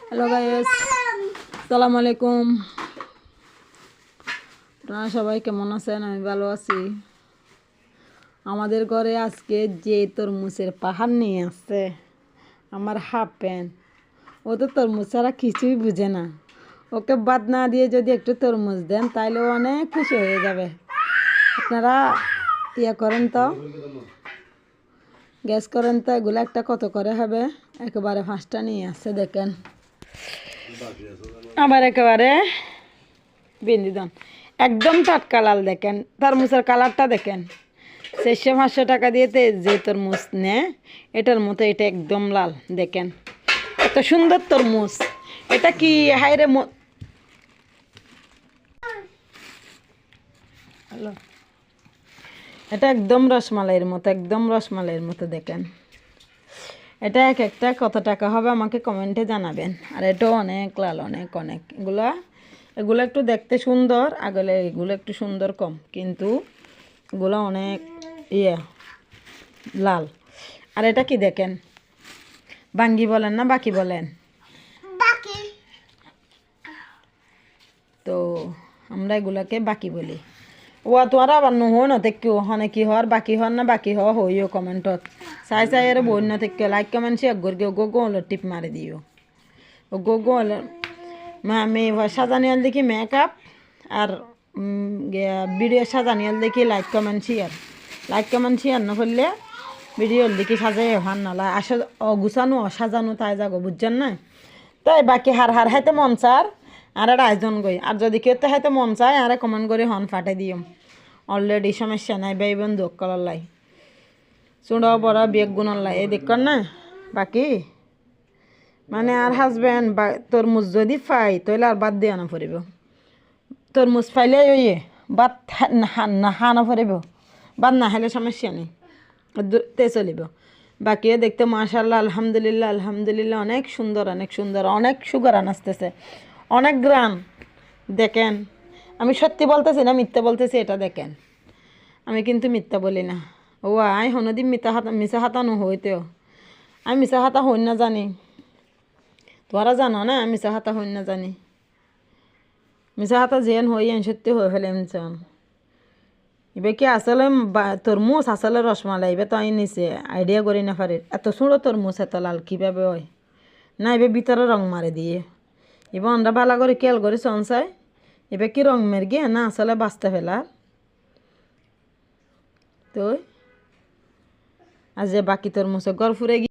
Hello guys, আসসালামু আলাইকুম। আপনারা সবাই কেমন আছেন? আমি ভালো আছি। আমাদের ঘরে আজকে যে তরমুজের পাহাড় নিয়ে আসছে আমার হাফ প্যান্ট, ও তো তরমুজ ছাড়া কিছুই বুঝে না। ওকে বাদ না দিয়ে যদি একটু তরমুজ দেন তাহলে অনেক খুশি হয়ে যাবে। আপনারা ইয়ে করেন তো, গ্যাস করেন তো এগুলো একটা কত করে হবে। একেবারে 5টা নিয়ে আসছে দেখেন, আবার একেবারে বিন্দি দান একদম টাটকা লাল। দেখেন তরমুজের কালারটা দেখেন, 400-500 টাকা দিয়ে যে তরমুজ নেয় এটার মতো এটা একদম লাল। দেখেন এত সুন্দর তরমুজ। এটা কি হাইরে হ্যালো, এটা একদম রসমালাইয়ের মতো, একদম রসমালাইয়ের মতো। দেখেন এটা এক একটা কত টাকা হবে আমাকে কমেন্টে জানাবেন। আর এটাও অনেক লাল, অনেক অনেক। এগুলো একটু দেখতে সুন্দর, আগলে এগুলো একটু সুন্দর কম, কিন্তু এগুলো অনেক লাল। আর এটা কি দেখেন, বাঙ্গি বলেন না বাকি বলেন? তো আমরা এগুলাকে বাকি বলি। ও তোমার আবার নহো না থেকেও হনে কি হওয়ার বাকি হওয়ার না বাকি হওয়া হইও কমেন্টত চাই চাই আর বই না থেকে লাইক কমেন্ট শেয়ার করি। গো গো হলো টিপ মারি দিও। ও গো গো হলো আমি সাজানিয়াল দেখি মেকআপ আর ভিডিও সাজানিয়াল দেখি লাইক কমেন্ট শেয়ার না করলে ভিডিওর দেখি সাজাই ভান নালা আসা অগুছানো অসাজানো তাই যাগো, বুঝছেন না? তাই বাকি হার হাইতে মন চার আর আয়োজন গই। আর যদি কেউ হাইতে মন চায় আর কমেন্ট করে হন ফাটাই দিও। অলরেডি সমস্যা নাই, ভাই বন্ধু কলার লাই চুড়াও বড় বেগ গুণার লাই এই দেখ না। বাকি মানে আর হাজব্যান্ড বা তরমুজ যদি পাই তাহলে আর বাদ দিয়ে আনা পড়িব। তরমুজ পাইলে ওই বাদ হানা পড়িব, বাদ না হলে সমস্যা নেই, তে চলিব। বাকি দেখতে মাশাআল্লাহ আলহামদুলিল্লাহ আলহামদুলিল্লাহ অনেক সুন্দর, অনেক সুন্দর, অনেক সুগার আনাসতেছে, অনেক গ্রাম। দেখেন আমি সত্যি বলতেছি না মিথ্যা বলতেছি, এটা দেখেন আমি কিন্তু মিথ্যা বলি না। ও আই হনদিন মিশা হাতানো হইতেও আমি মিশা হাতা হই না জানি, তোরা জানো না আমি মিশা হাতা হই না জানি। মিশা হাতা যেন হই সত্যি হয়ে ফেলে চান। এবার কি আসলে তরমুজ আসলে রসমালাই এবার তো আই নিছে আইডিয়া করি না পারে এত ছোটো তরমুজ এত লাল কীভাবে হয় না। এবার ভিতরে রং মারে দিয়ে এবার আমরা ভালো করে খেয়াল করে চাই এবার কি রং মের গিয়ে না আসলে বাঁচতে ফেলার। তো আজ যে বাকি তরমুজের গড় ফুরে